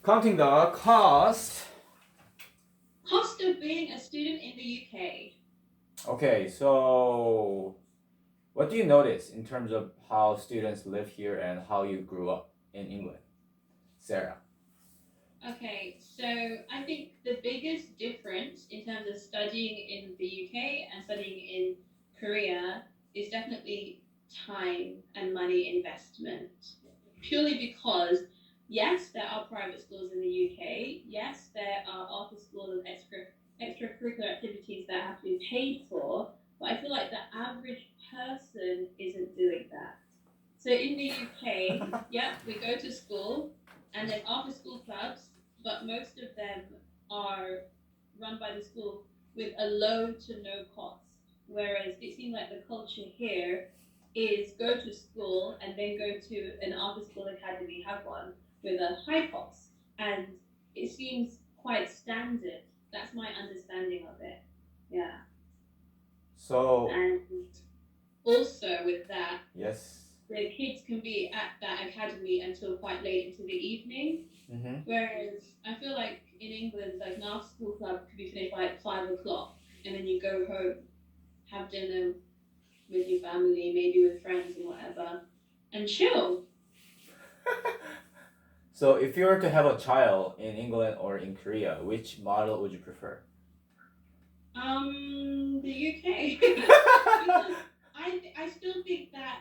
Counting the cost. Cost of being a student in the UK. Okay, so what do you notice in terms of how students live here and how you grew up in England, Sarah? Okay, so I think the biggest difference in terms of studying in the UK and studying in Korea is definitely time and money investment. Purely because, yes, there are private schools in the UK. Yes, there are after school and extracurricular activities that have to be paid for. But I feel like the average person isn't doing that. So in the UK, yeah, we go to school and there's after school clubs, but most of them are run by the school with a low to no cost. Whereas it seems like the culture here is go to school and then go to an after school academy, have one with a high cost. And it seems quite standard. That's my understanding of it. Yeah. So, And also with that, yes. the kids can be at that academy until quite late into the evening. Mm-hmm. Whereas I feel like in England, like an after school club could be finished by like 5 o'clock, and then you go home, have dinner with your family, maybe with friends and whatever, and chill. So, if you were to have a child in England or in Korea, which model would you prefer? The UK. Because I still think that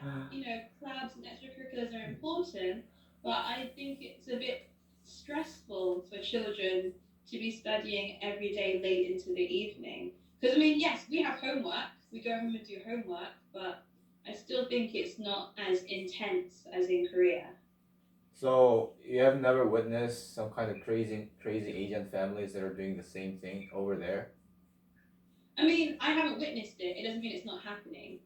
clubs and extracurriculars are important, but I think it's a bit stressful for children to be studying every day late into the evening. Because I mean, yes, we have homework. We go home and do homework, but I still think it's not as intense as in Korea. So, you have never witnessed some kind of crazy Asian families that are doing the same thing over there? I mean, I haven't witnessed it. It doesn't mean it's not happening.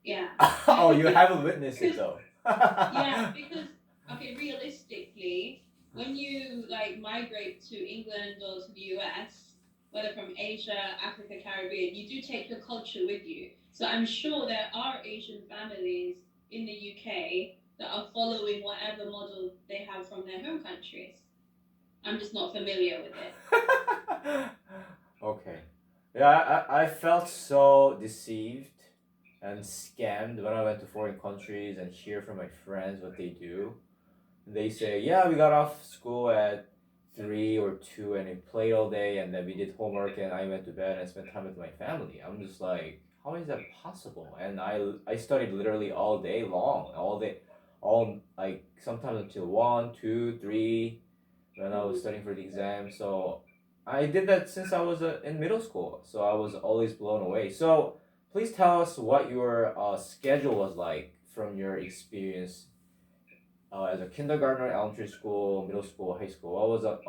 Yeah. Oh, you haven't witnessed it though. Yeah, because okay, realistically, when you like migrate to England or to the US, whether from Asia, Africa, Caribbean, you do take your culture with you. So I'm sure there are Asian families in the UK that are following whatever model they have from their home countries. I'm just not familiar with it. Okay. Yeah, I felt so deceived and scammed when I went to foreign countries and hear from my friends what they do. They say, yeah, we got off school at 3 or 2 and we played all day and then we did homework and I went to bed and spent time with my family. I'm just like, how is that possible? And I studied literally all day long, all day, all like sometimes until 1, 2, 3 when I was studying for the exam. So I did that since I was in middle school. So I was always blown away. So please tell us what your schedule was like from your experience as a kindergartner, elementary school, middle school, high school. What was a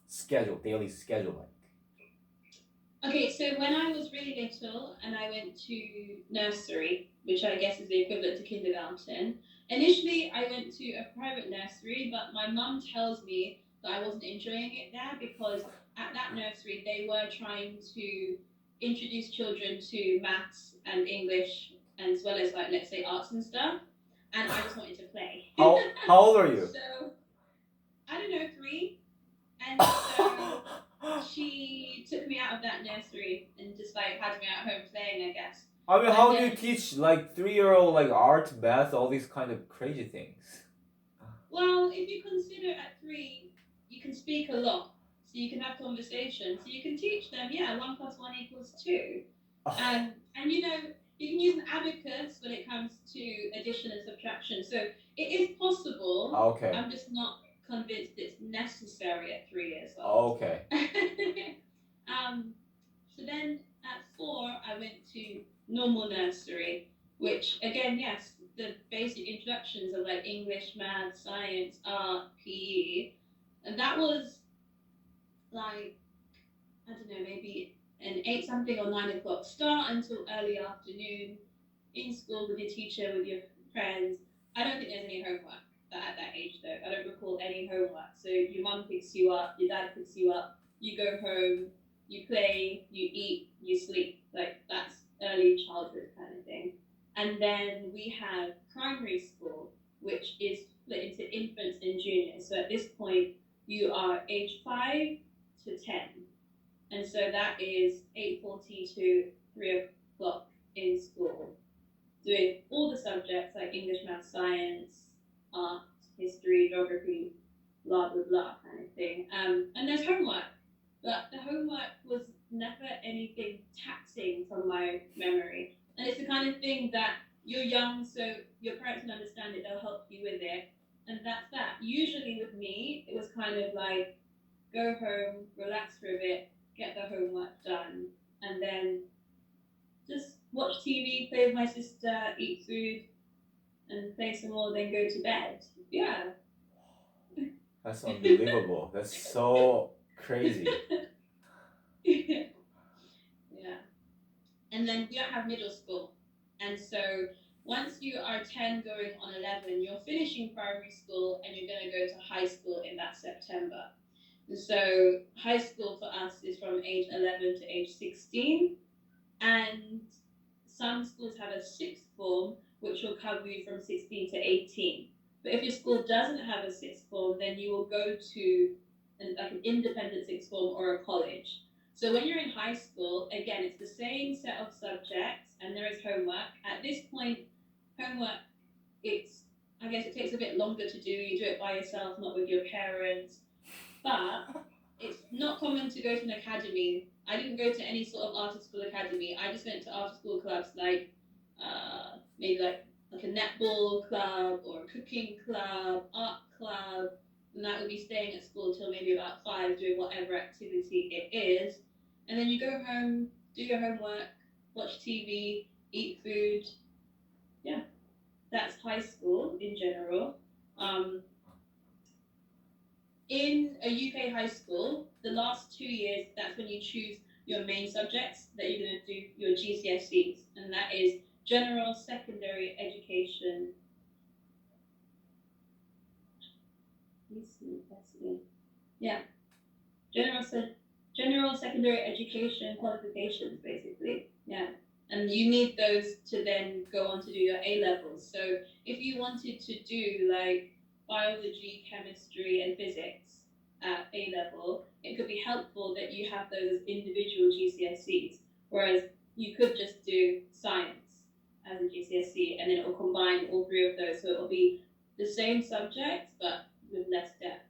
schedule, daily schedule like? Okay, so when I was really little and I went to nursery, which I guess is the equivalent to kindergarten, initially I went to a private nursery, but my mum tells me that I wasn't enjoying it there because at that nursery they were trying to introduce children to maths and English as well as like let's say arts and stuff, and I just wanted to play. How old are you? So I don't know, 3, and so she took me out of that nursery and just like had me at home playing, I guess. I mean, And how do then, you teach like 3-year-old like art, math, all these kind of crazy things? well, if you consider at 3, you can speak a lot, so you can have conversation, so you can teach them. Yeah, 1 + 1 = 2, and you can use an abacus when it comes to addition and subtraction. So it is possible. Okay. I'm just not convinced it's necessary at 3 years old. Okay. So then at 4, I went to normal nursery, which again, yes, the basic introductions of like English, math, science, art, PE, and that was like I don't know, maybe an 8 something or 9 o'clock start until early afternoon in school with your teacher, with your friends. I don't think there's any homework at that age though. I don't recall any homework. So your mum picks you up, your dad picks you up, you go home, you play, you eat, you sleep. Like that's early childhood kind of thing. And then we have primary school, which is split into infants and juniors. So at this point, you are age 5 to 10. And so that is 8:40 to 3 o'clock in school, doing all the subjects like English, math, science, art, history, geography, blah, blah, blah kind of thing. And there's homework, but the homework was never anything taxing from my memory. And it's the kind of thing that you're young, so your parents can understand it, they'll help you with it. And that's that. Usually with me, it was kind of like go home, relax for a bit, get the homework done, and then just watch TV, play with my sister, eat food, and play some more, then go to bed. Yeah. That's unbelievable. That's so crazy. Yeah. And then we don't have middle school. And so once you are 10 going on 11, you're finishing primary school and you're going to go to high school in that September. And so high school for us is from age 11 to age 16. And some schools have a sixth form, which will cover you from 16 to 18. But if your school doesn't have a sixth form, then you will go to an independent sixth form or a college. So when you're in high school, again, it's the same set of subjects and there is homework. At this point, homework, I guess it takes a bit longer to do. You do it by yourself, not with your parents. But it's not common to go to an academy. I didn't go to any sort of after school academy. I just went to after school clubs like maybe like a netball club or a cooking club, art club, and that would be staying at school till maybe about 5 doing whatever activity it is. And then you go home, do your homework, watch TV, eat food. Yeah, that's high school in general. In a UK high school, the last 2 years, that's when you choose your main subjects that you're going to do your GCSEs, and that is general secondary education. Yeah, general secondary education qualifications, basically. Yeah, and you need those to then go on to do your A levels. So if you wanted to do like biology, chemistry, and physics at A level, it could be helpful that you have those as individual GCSEs, whereas you could just do science as a GCSE and then it will combine all three of those. So it will be the same subjects but with less depth.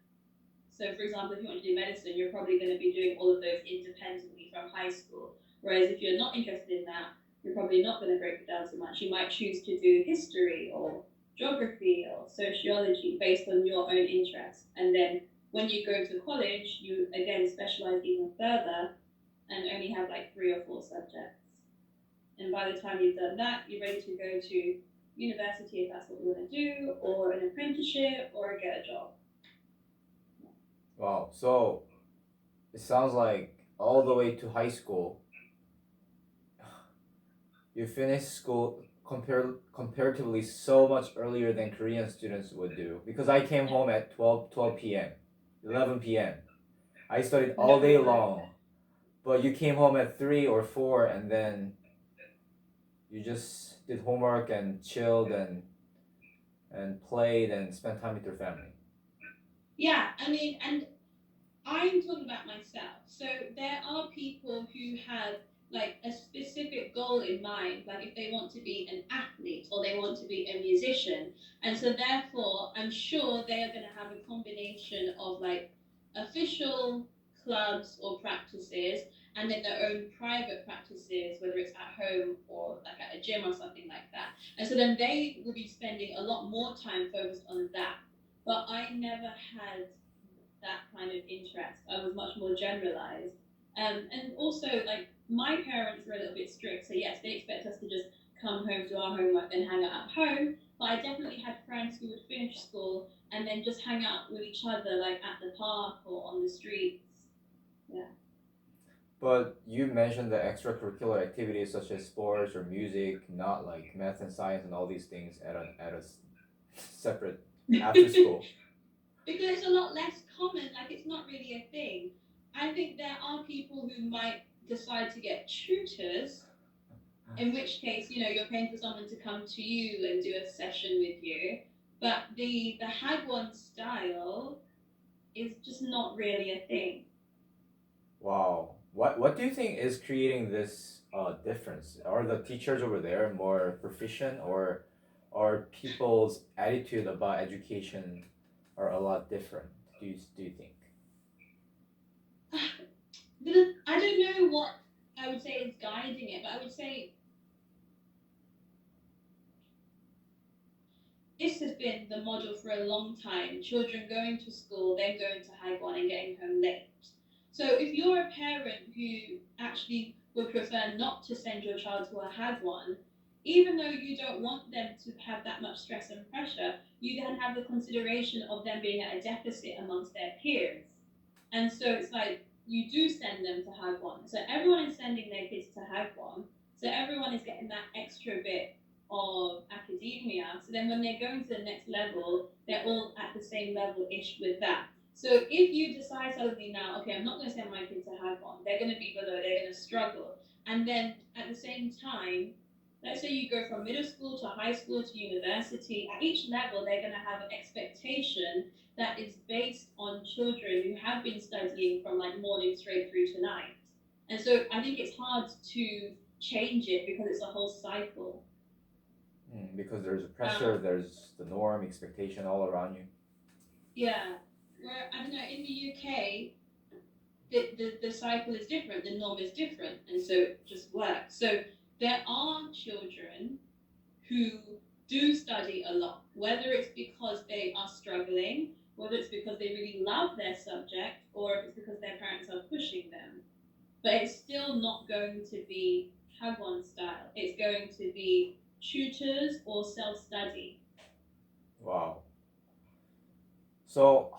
So, for example, if you want to do medicine, you're probably going to be doing all of those independently from high school. Whereas if you're not interested in that, you're probably not going to break it down so much. You might choose to do history or geography or sociology based on your own interests. And then when you go to college, you again specialize even further and only have like 3 or 4 subjects. And by the time you've done that, you're ready to go to university if that's what you want to do, or an apprenticeship, or get a job. Wow. So it sounds like all the way to high school, you finish school comparatively so much earlier than Korean students would do. Because I came home at 12 p.m., 11 p.m. I studied all day long, but you came home at 3 or 4 and then you just did homework and chilled and played and spent time with your family. Yeah, I mean, and I'm talking about myself. So there are people who have like a specific goal in mind, like if they want to be an athlete or they want to be a musician. And so therefore, I'm sure they are going to have a combination of like official clubs or practices and then their own private practices, whether it's at home or like at a gym or something like that. And so then they will be spending a lot more time focused on that. But I never had that kind of interest. I was much more generalized. And also, like, my parents were a little bit strict. So, yes, they expect us to just come home, do our homework, and hang out at home. But I definitely had friends who would finish school and then just hang out with each other, like at the park or on the streets. Yeah. But you mentioned the extracurricular activities such as sports or music, not like math and science and all these things at a separate after school. Because it's a lot less common, like it's not really a thing. I think there are people who might decide to get tutors, in which case, you're paying for someone to come to you and do a session with you. But the Hagwon style, is just not really a thing. Wow. What do you think is creating this difference? Are the teachers over there more proficient, or are people's attitude about education are a lot different? Do you think? I don't know what I would say is guiding it, but I would say this has been the model for a long time. Children going to school, then going to Hagwon and getting home late. So if you're a parent who actually would prefer not to send your child to a Hagwon, even though you don't want them to have that much stress and pressure, you then have the consideration of them being at a deficit amongst their peers. And so it's like you do send them to Hagwon. So everyone is sending their kids to Hagwon. So everyone is getting that extra bit of academia. So then when they're going to the next level, they're all at the same level ish with that. So if you decide suddenly now, okay, I'm not going to send my kids to Hagwon, they're going to be below, they're going to struggle. And then at the same time, let's say you go from middle school to high school to university, at each level, they're going to have an expectation that is based on children who have been studying from like morning straight through to night. And so I think it's hard to change it because it's a whole cycle. Because there's a pressure, Um, there's the norm, expectation all around you. yeah, where I don't know, in the UK, the cycle is different, the norm is different, and so it just works. So there are children who do study a lot, whether it's because they are struggling, whether it's because they really love their subject, or if it's because their parents are pushing them. But it's still not going to be Hagwon style. It's going to be tutors or self study. Wow. So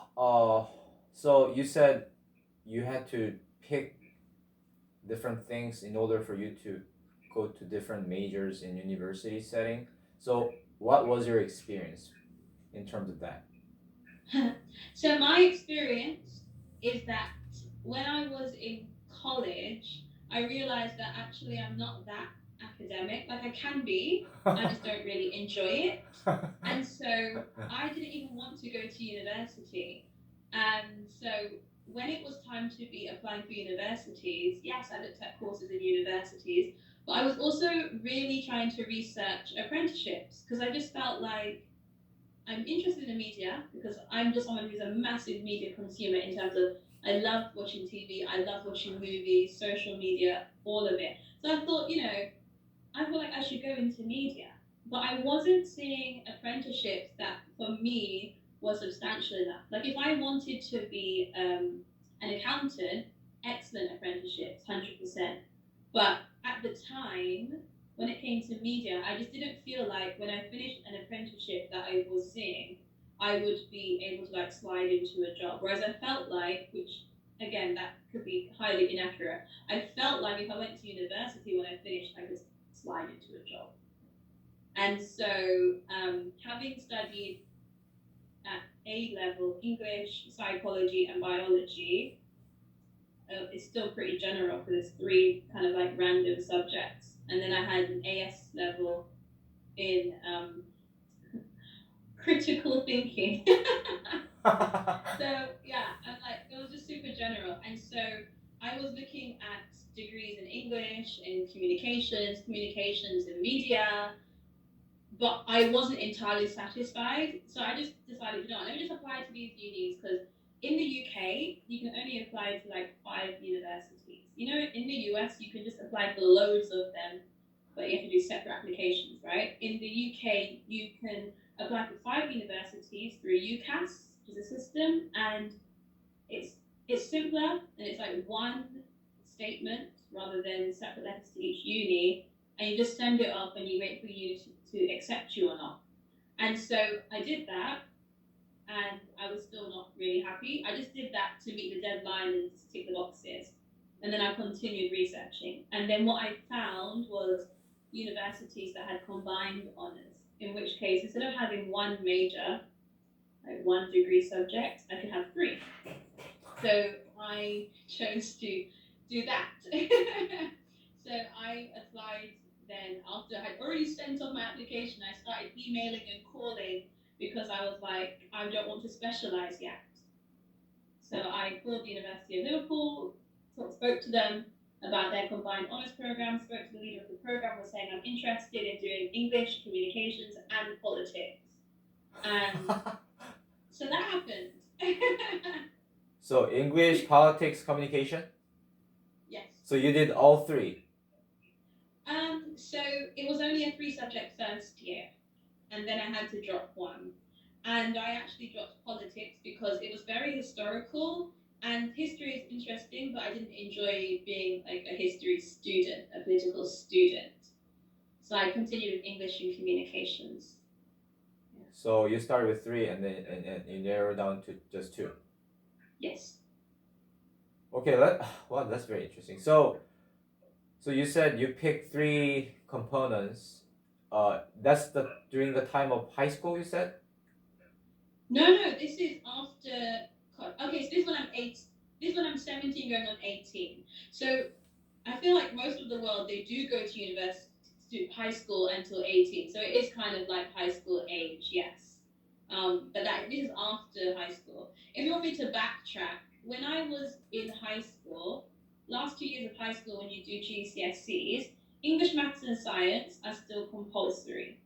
so you said you had to pick different things in order for you to go to different majors in university setting. So what was your experience in terms of that? So my experience is that when I was in college, I realized that actually I'm not that academic. Like I can be, I just don't really enjoy it. And so I didn't even want to go to university. And so when it was time to be applying for universities, yes, I looked at courses in universities, but I was also really trying to research apprenticeships because I just felt like I'm interested in media because I'm just someone who's a massive media consumer in terms of I love watching TV, I love watching movies, social media, all of it. So I thought, I feel like I should go into media. But I wasn't seeing apprenticeships that for me was substantial enough. Like if I wanted to be an accountant, excellent apprenticeships, 100%. But at the time, when it came to media, I just didn't feel like when I finished an apprenticeship that I was seeing, I would be able to like slide into a job. Whereas I felt like, which again, that could be highly inaccurate. I felt like if I went to university when I finished, I could slide into a job. And so, having studied at A level English, psychology, and biology, it's still pretty general because it's three kind of like random subjects. And then I had an AS level in critical thinking. So yeah, and like it was just super general. And so I was looking at degrees in English, in communications in media, but I wasn't entirely satisfied. So I just decided, let me just apply to these unis because in the UK you can only apply to like 5 universities. In the US you can just apply for loads of them, but you have to do separate applications, right? In the UK you can apply for 5 universities through UCAS, which is a system, and it's it's simpler and it's like one statement rather than separate letters to each uni, and you just send it off and you wait for you to accept you or not. And so I did that, and I was still not really happy. I just did that to meet the deadline and to tick the boxes, and then I continued researching. And then what I found was universities that had combined honors, in which case instead of having one major, like one degree subject, I could have three. So I chose to do that. So I applied then after I had already sent off my application. I started emailing and calling because I was like, I don't want to specialize yet. So I called the University of Liverpool, spoke to them about their combined honours program, spoke to the leader of the program, was saying I'm interested in doing English, communications, and politics. And so that happened. So English, politics, communication. Yes. So you did all three. So it was only a 3-subject first year, and then I had to drop one. And I actually dropped politics because it was very historical, and history is interesting, but I didn't enjoy being like a history student, a political student. So I continued with English and communications. So you started with three, and then and you narrow down to just two. Yes. Okay, wow, that's very interesting. So you said you picked three components. That's during the time of high school. You said. No, this is after. Okay, so this one I'm 8. This one I'm 17, going on 18. So I feel like most of the world they do go to university, to high school until 18. So it is kind of like high school age, yes. But this is after high school. If you want me to backtrack, when I was in high school, last 2 years of high school, when you do GCSEs, English, maths, and science are still compulsory.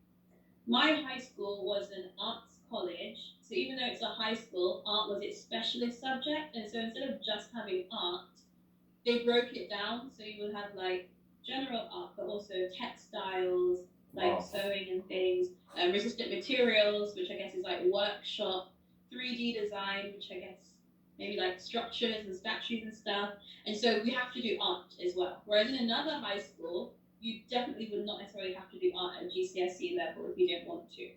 My high school was an arts college, so even though it's a high school, art was its specialist subject, and so instead of just having art, they broke it down, so you would have like general art, but also textiles, like Wow. sewing and things, resistant materials, which I guess is like workshop, 3D design, which I guess maybe like structures and statues and stuff. And so we have to do art as well. Whereas in another high school, you definitely would not necessarily have to do art at GCSE level if you didn't want to.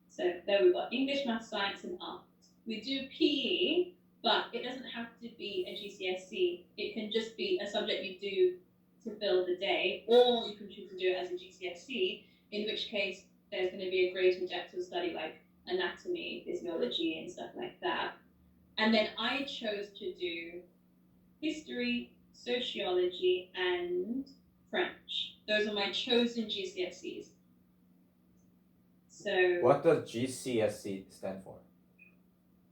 So there we've got English, math, science, and art. We do PE, but it doesn't have to be a GCSE. It can just be a subject you do to fill the day, or you can choose to do it as a GCSE, in which case there's going to be a greater depth of study like anatomy, physiology, and stuff like that. And then I chose to do history, sociology, and French. Those are my chosen GCSEs. So what does GCSE stand for?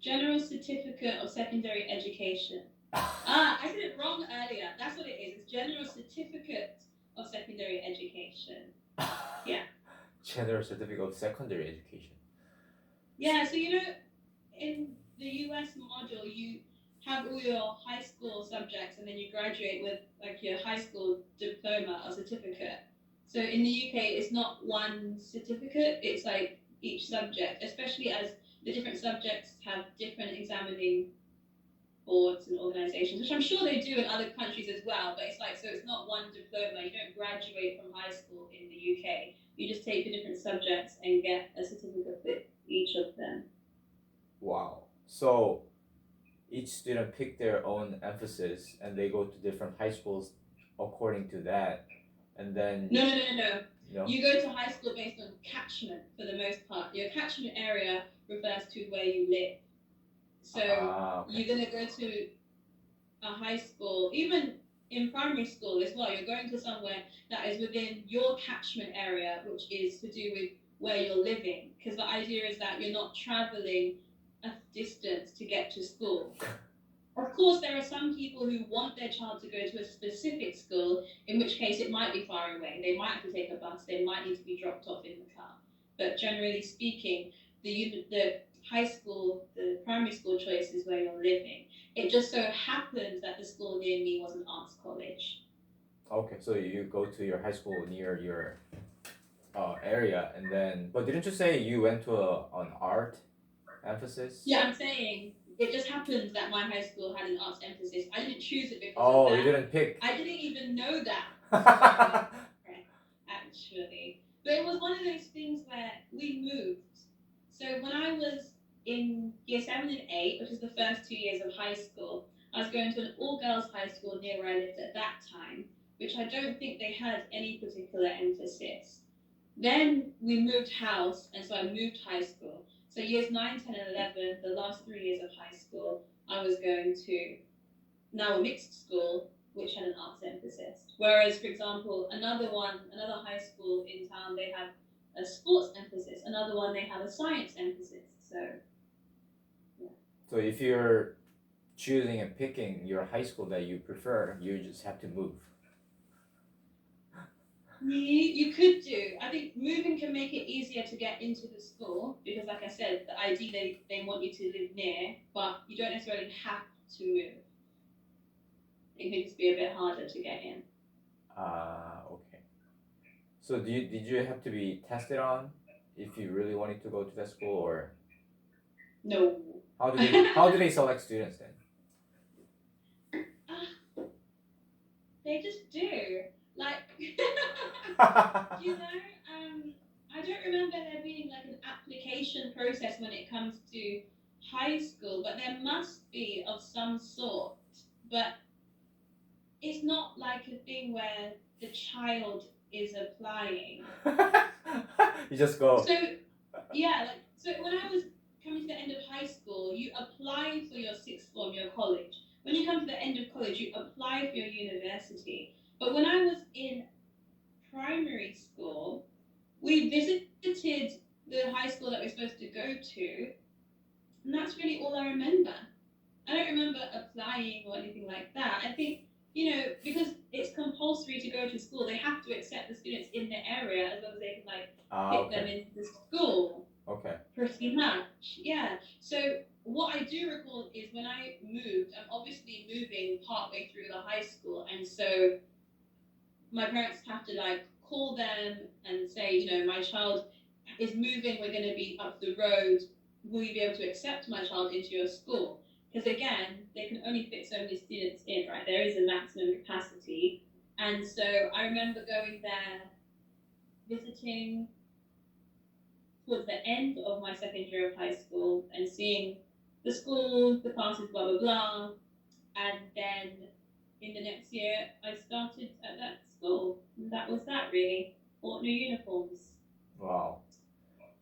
General Certificate of Secondary Education. I said it wrong earlier. That's what it is. It's General Certificate of Secondary Education. Yeah. General Certificate of Secondary Education. Yeah, so in the US module, you have all your high school subjects and then you graduate with like your high school diploma or certificate. So in the UK, it's not one certificate, it's like each subject, especially as the different subjects have different examining boards and organizations, which I'm sure they do in other countries as well, but it's like, so it's not one diploma. You don't graduate from high school in the UK. You just take the different subjects and get a certificate for each of them. Wow. So each student pick their own emphasis and they go to different high schools according to that. And then No. You go to high school based on catchment for the most part. Your catchment area refers to where you live. So okay. You're going to go to a high school, even in primary school as well. You're going to somewhere that is within your catchment area, which is to do with where you're living. Because the idea is that you're not traveling a distance to get to school. Of course, there are some people who want their child to go to a specific school, in which case it might be far away. They might have to take a bus. They might need to be dropped off in the car. But generally speaking, the high school, the primary school choice is where you're living. It just so happens that the school near me was an arts college. Okay, so you go to your high school near your area, and then, but didn't you say you went to an art emphasis? Yeah, I'm saying it just happens that my high school had an arts emphasis. I didn't choose it because of that. You didn't pick. I didn't even know that. Actually. But it was one of those things where we moved. So when I was in year 7 and 8, which is the first 2 years of high school, I was going to an all-girls high school near where I lived at that time, which I don't think they had any particular emphasis. Then we moved house, and so I moved high school. So years 9, 10, and 11, the last 3 years of high school, I was going to now a mixed school, which had an arts emphasis. Whereas, for example, another high school in town, they have a sports emphasis. Another one, they have a science emphasis. So, yeah. So if you're choosing and picking your high school that you prefer. You just have to move. You could do. I think moving can make it easier to get into the school because, like I said, the ID they want you to live near, but you don't necessarily have to move. It could just be a bit harder to get in. Okay. So did you have to be tested on if you really wanted to go to that school, or No. how do they select students then? They just do. Like, you know, I don't remember there being like an application process when it comes to high school, but there must be of some sort. But it's not like a thing where the child is applying. You just go. So, yeah, like, so when I was coming to the end of high school, you apply for your sixth form, your college. When you come to the end of college, you apply for your university. But when I was in primary school, we visited the high school that we're supposed to go to, and that's really all I remember. I don't remember applying or anything like that. I think, because it's compulsory to go to school, they have to accept the students in the area as long as they can pick them into the school. Okay. Pretty much, yeah. So what I do recall is when I moved, I'm obviously moving partway through the high school, and so my parents have to call them and say, my child is moving, we're going to be up the road, will you be able to accept my child into your school? Because again, they can only fit so many students in, right? There is a maximum capacity. And so I remember going there, visiting towards the end of my second year of high school and seeing the school, the classes, blah, blah, blah. And then in the next year, I started at that school. And that was that, really. Bought new uniforms. Wow.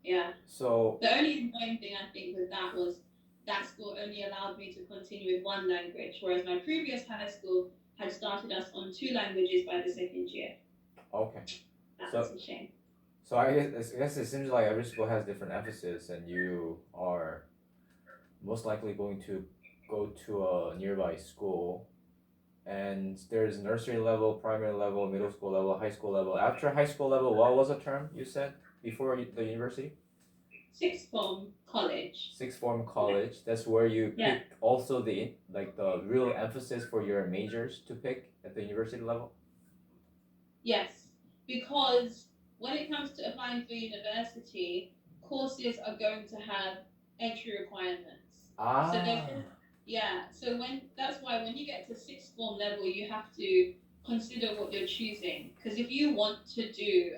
Yeah. So the only annoying thing I think with that was that school only allowed me to continue with one language, whereas my previous high school had started us on 2 languages by the second year. Okay. That's a shame. So I guess it seems like every school has different emphasis, and you are most likely going to go to a nearby school. And there's nursery level, primary level, middle school level, high school level. After high school level, what was the term you said before the university? Sixth form college. Sixth form college. That's where you pick also the real emphasis for your majors to pick at the university level? Yes, because when it comes to applying for university, courses are going to have entry requirements. So that's why when you get to sixth form level, you have to consider what you're choosing. Because if you want to do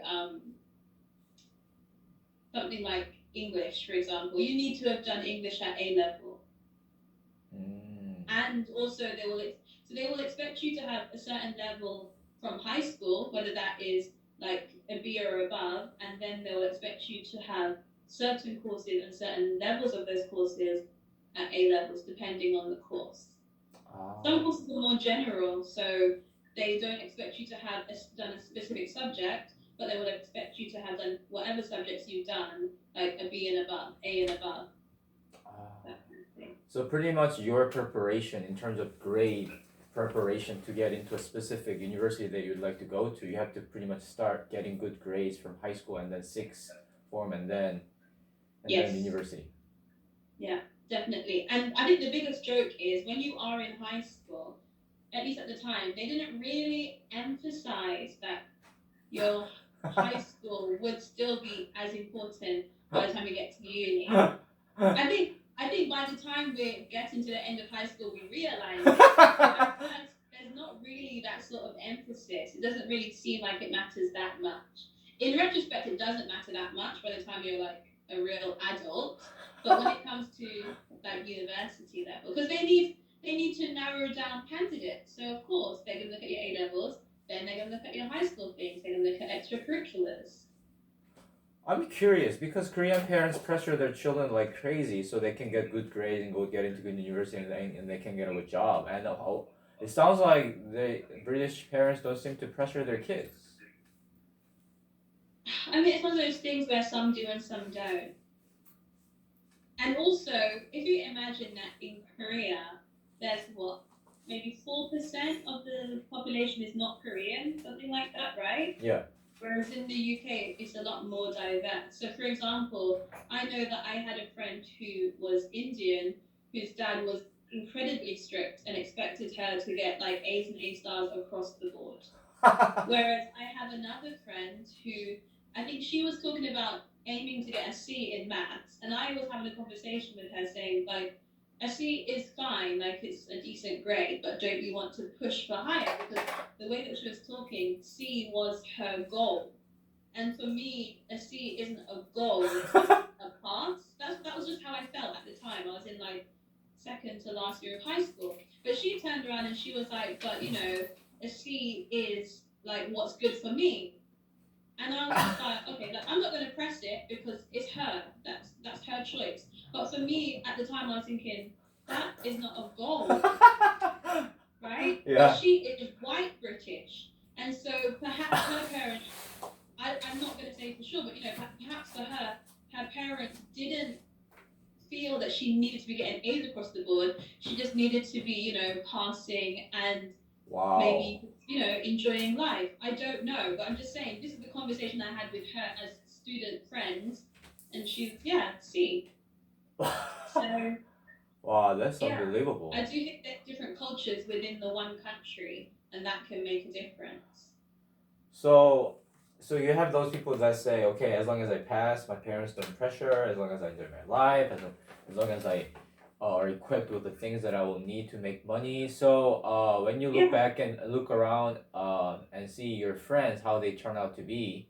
something like English, for example, you need to have done English at A level. And also they will expect you to have a certain level from high school, whether that is like a B or above, and then they'll expect you to have certain courses and certain levels of those courses at A levels, depending on the course. Some courses are more general, so they don't expect you to have done a specific subject, but they will expect you to have done whatever subjects you've done, like a B and above, A and above. That kind of thing. So pretty much your preparation in terms of grade preparation to get into a specific university that you'd like to go to, you have to pretty much start getting good grades from high school and then sixth form and then university. Yeah, definitely. And I think the biggest joke is when you are in high school, at least at the time, they didn't really emphasize that your high school would still be as important by the time you get to uni. I think by the time we're getting to the end of high school, we realize there's not really that sort of emphasis. It doesn't really seem like it matters that much. In retrospect, it doesn't matter that much by the time you're like a real adult. But when it comes to like university level, because they need to narrow down candidates. So of course they're going to look at your A levels, then they're going to look at your high school things. They're going to look at extracurriculars. I'm curious because Korean parents pressure their children like crazy so they can get good grades and get into good university and they can get a good job. And it sounds like the British parents don't seem to pressure their kids. I mean, it's one of those things where some do and some don't. And also, if you imagine that in Korea, there's what, maybe 4% of the population is not Korean, something like that, right? Yeah. Whereas in the UK, it's a lot more diverse. So, for example, I know that I had a friend who was Indian, whose dad was incredibly strict and expected her to get like A's and A stars across the board. Whereas I have another friend who I think she was talking about aiming to get a C in maths, and I was having a conversation with her saying, like, a C is fine, like it's a decent grade, but don't you want to push for higher? Because the way that she was talking, C was her goal. And for me, a C isn't a goal, it's just a pass. That was just how I felt at the time. I was in like second to last year of high school. But she turned around and she was like, but you know, a C is like what's good for me. And I was just like, okay, like, I'm not going to press it because it's her. That's her choice. But for me, at the time, I was thinking that is not a goal, right? Yeah. But she is white British, and so perhaps her parents. I'm not going to say for sure, but you know, perhaps for her, her parents didn't feel that she needed to be getting A's across the board. She just needed to be, you know, passing and Wow. maybe, you know, enjoying life. I don't know, but I'm just saying this is the conversation I had with her as student friends, and she's C. So Wow, that's yeah, unbelievable. I do think that different cultures within the one country, and that can make a difference. So you have those people that say, okay, as long as I pass, my parents don't pressure, as long as I enjoy my life, as long as I are equipped with the things that I will need to make money. So when you look back and look around and see your friends, how they turn out to be,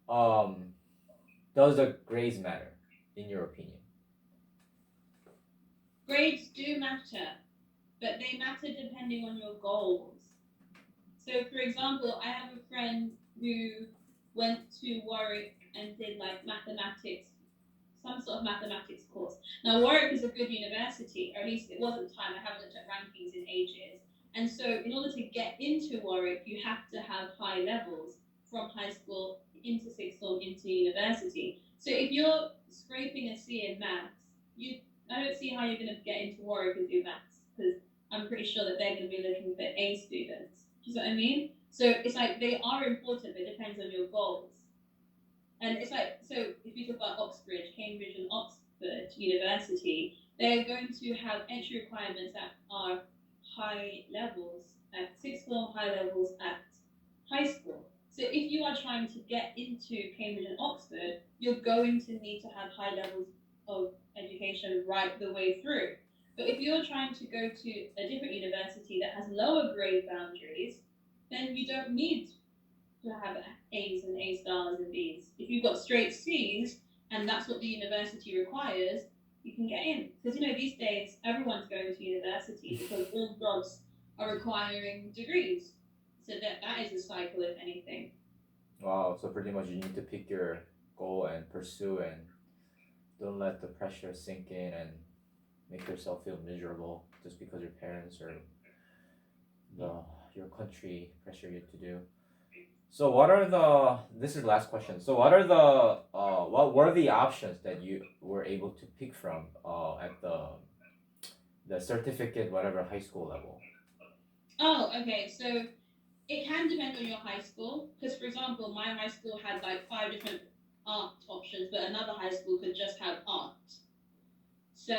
does the grades matter, in your opinion? Grades do matter, but they matter depending on your goals. So, for example, I have a friend who went to Warwick and did like mathematics, some sort of mathematics course. Now, Warwick is a good university, or at least it was at the time. I haven't looked at rankings in ages. And so, in order to get into Warwick, you have to have high levels from high school into sixth form into university. So, if you're scraping a C in maths, I don't see how you're going to get into Warwick and do maths because I'm pretty sure that they're going to be looking for A students. Do you see what I mean? So it's like they are important, but it depends on your goals. And it's like, so if you talk about Oxbridge, Cambridge, and Oxford University, they're going to have entry requirements that are high levels at sixth form, high levels at high school. So if you are trying to get into Cambridge and Oxford, you're going to need to have high levels of education right the way through. But if you're trying to go to a different university that has lower grade boundaries, then you don't need to have A's and A stars and B's. If you've got straight C's and that's what the university requires, you can get in. Because you know these days everyone's going to university because all jobs are requiring degrees. So that is a cycle, if anything. Wow, so pretty much you need to pick your goal and pursue and don't let the pressure sink in and make yourself feel miserable just because your parents or your country pressure you to do. So what are this is the last question. So what are what were the options that you were able to pick from at the certificate whatever high school level? Oh, okay. So it can depend on your high school. Because, for example, my high school had like 5 different art options, but another high school could just have art. So,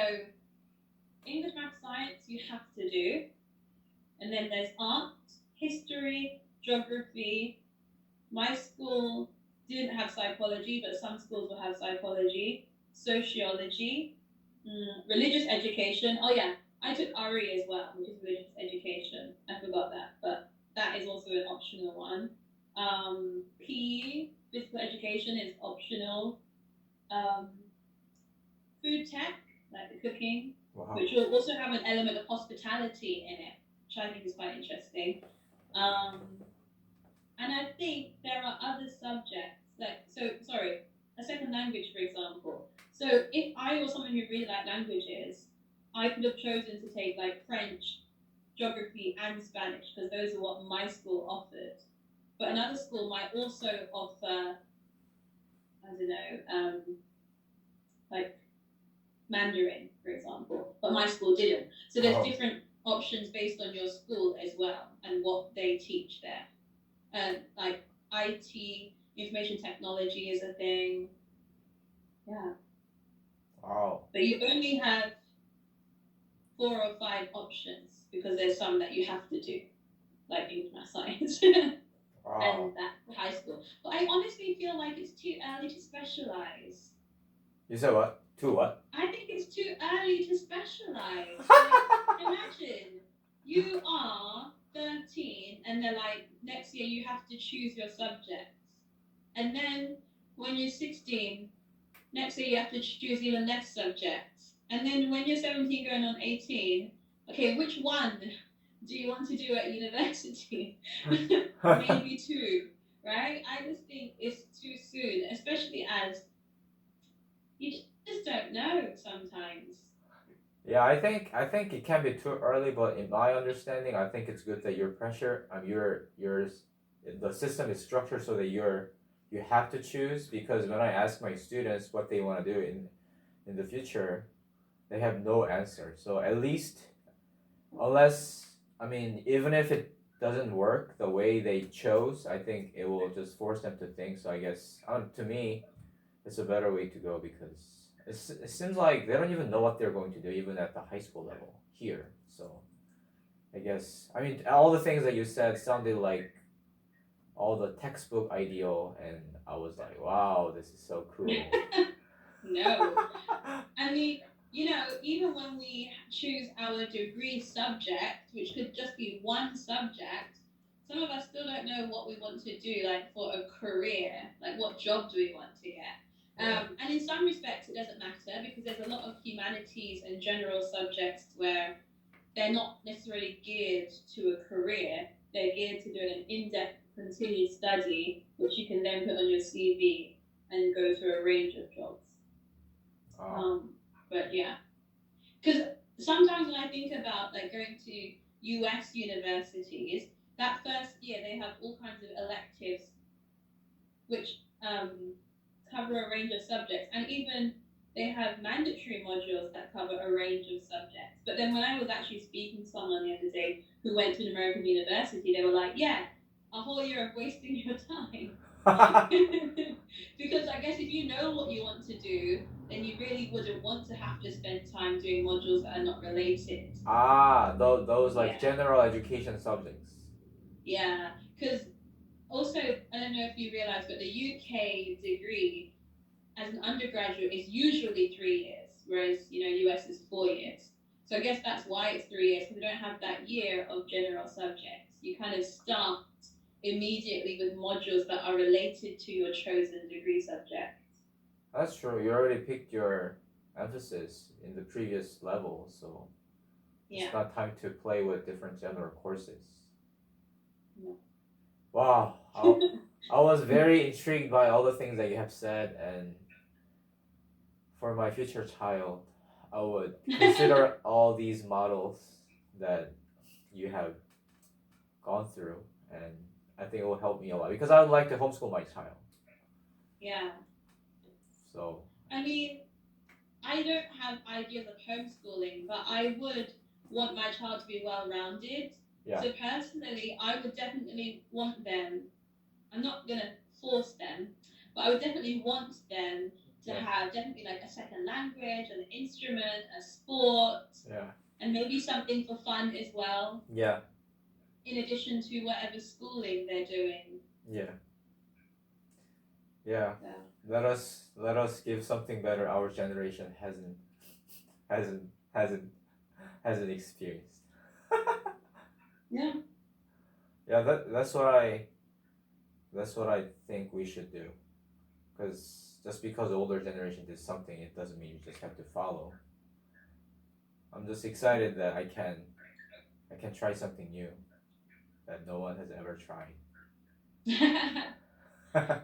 English, math, science, you have to do. And then there's art, history, geography. My school didn't have psychology, but some schools will have psychology, sociology, religious education. Oh, yeah, I took RE as well, which is religious education. I forgot that, but that is also an optional one. PE, physical education, is optional. Um, food tech, like the cooking, Wow. which will also have an element of hospitality in it, which I think is quite interesting. And I think there are other subjects, a second language, for example. So if I was someone who really liked languages, I could have chosen to take like French, geography, and Spanish because those are what my school offered. But another school might also offer, I don't know, like Mandarin, for example. But my school didn't. So there's different options based on your school as well and what they teach there. Like IT, information technology is a thing. Yeah. Wow. But you only have 4 or 5 options because there's some that you have to do, like in math science Wow. and that high school. But I honestly feel like it's too early to specialize. You said what? Two what? I think it's too early to specialize. Like, imagine you are 13 and they're like, next year you have to choose your subjects. And then when you're 16, next year you have to choose even less subjects. And then when you're 17 going on 18, okay, which one do you want to do at university? Maybe 2, right? I just think it's too soon, especially as you just don't know sometimes. Yeah, I think it can be too early, but in my understanding, I think it's good that your pressure, the system is structured so that you have to choose. Because when I ask my students what they want to do in the future, they have no answer. So at least, unless I mean, even if it doesn't work the way they chose, I think it will just force them to think. So I guess to me, it's a better way to go because it seems like they don't even know what they're going to do even at the high school level here. So I guess I mean all the things that you said sounded like all the textbook ideal, and I was like, wow, this is so cool. No. I mean, even when we choose our degree subject, which could just be one subject, some of us still don't know what we want to do, like for a career, like what job do we want to get. And in some respects, it doesn't matter because there's a lot of humanities and general subjects where they're not necessarily geared to a career. They're geared to doing an in-depth continued study, which you can then put on your CV and go through a range of jobs. Oh. But yeah, because sometimes when I think about like going to US universities, that first year they have all kinds of electives which cover a range of subjects, and even they have mandatory modules that cover a range of subjects. But then when I was actually speaking to someone the other day who went to an American university, they were like, "Yeah, a whole year of wasting your time." Because I guess if you know what you want to do, then you really wouldn't want to have to spend time doing modules that are not related. Those like Yeah. general education subjects. Yeah, because also, I don't know if you realize, but the UK degree as an undergraduate is usually 3 years, whereas US is 4 years. So I guess that's why it's 3 years because we don't have that year of general subjects. You kind of start immediately with modules that are related to your chosen degree subject. That's true. You already picked your emphasis in the previous level, so Yeah. it's not time to play with different general courses. Yeah. Wow, I was very intrigued by all the things that you have said, and for my future child, I would consider all these models that you have gone through, and I think it will help me a lot because I would like to homeschool my child. Yeah. So I mean, I don't have ideas of homeschooling, but I would want my child to be well rounded. yeah, So personally, I would definitely want them. I'm not gonna force them, but I would definitely want them to Yeah. have definitely like a second language, an instrument, a sport, yeah, and maybe something for fun as well, yeah, in addition to whatever schooling they're doing. yeah, yeah. So, Let us give something better our generation hasn't hasn't hasn't experienced. yeah. Yeah, that's what I think we should do. Because just because the older generation did something, it doesn't mean you just have to follow. I'm just excited that I can try something new that no one has ever tried.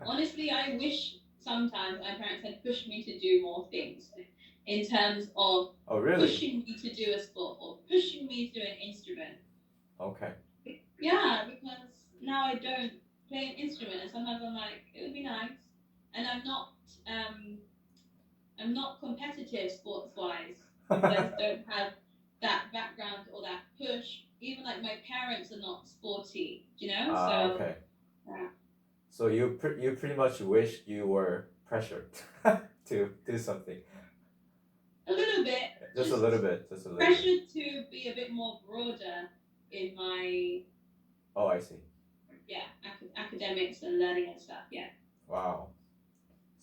Honestly, I wish sometimes my parents had pushed me to do more things in terms of Oh really? pushing me to do a sport or pushing me to do an instrument. Okay. Yeah, because now I don't play an instrument, and sometimes I'm like, it would be nice, and um, I'm not competitive sports wise because I just don't have that background or that push like my parents are not sporty, so Okay. yeah. So you pretty much wished you were pressured to do something. A little bit, Just a little bit. Just a little bit. pressured to be a bit more broader in my Oh, I see. academics and learning and stuff. Yeah. Wow.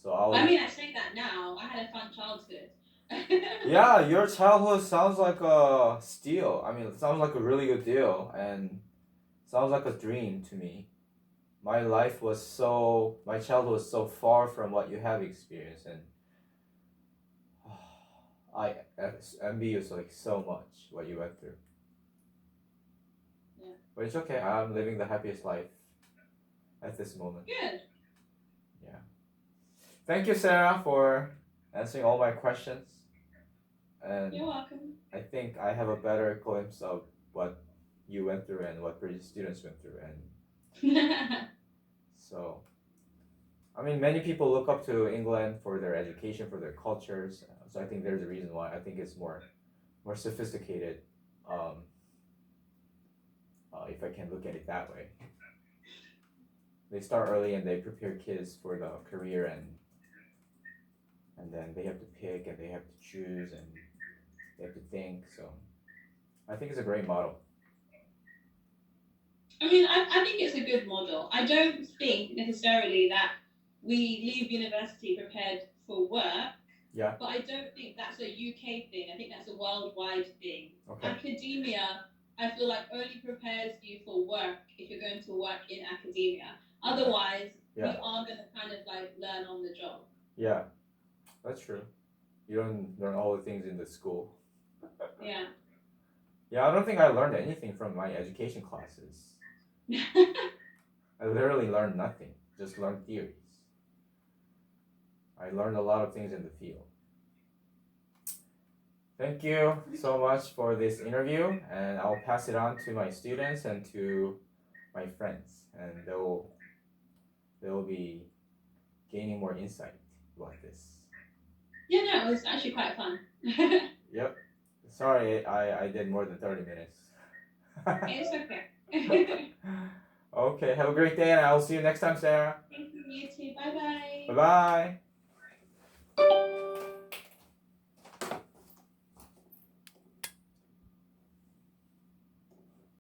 So I mean, I say that now. I had a fun childhood. Yeah, your childhood sounds like a steal. I mean, it sounds like a really good deal and sounds like a dream to me. My childhood was so far from what you have experienced, and I envy you so much what you went through. Yeah. But it's okay. I'm living the happiest life at this moment. Good. Yeah. Thank you, Sarah, for answering all my questions. And You're welcome. I think I have a better glimpse of what you went through and what British students went through, and so I mean, many people look up to England for their education, for their cultures. So I think there's a reason why. I think it's more sophisticated, if I can look at it that way. They start early and they prepare kids for the career, and then they have to pick and they have to choose and they have to think. So I think it's a great model. I mean, I think it's a good model. I don't think necessarily that we leave university prepared for work. Yeah. But I don't think that's a UK thing. I think that's a worldwide thing. Okay. Academia, I feel like only prepares you for work if you're going to work in academia. Otherwise, you are going to kind of like learn on the job. Yeah, that's true. You don't learn all the things in the school. Yeah. Yeah, I don't think I learned anything from my education classes. I literally learned nothing, just learned theories. I learned a lot of things in the field. Thank you so much for this interview, and I'll pass it on to my students and to my friends, and they'll be gaining more insight about this. Yeah, no, it was actually quite fun. Yep. Sorry, I did more than 30 minutes. It's okay. Okay, have a great day, and I will see you next time, Sarah. Thank you, you too. Bye bye. Bye bye.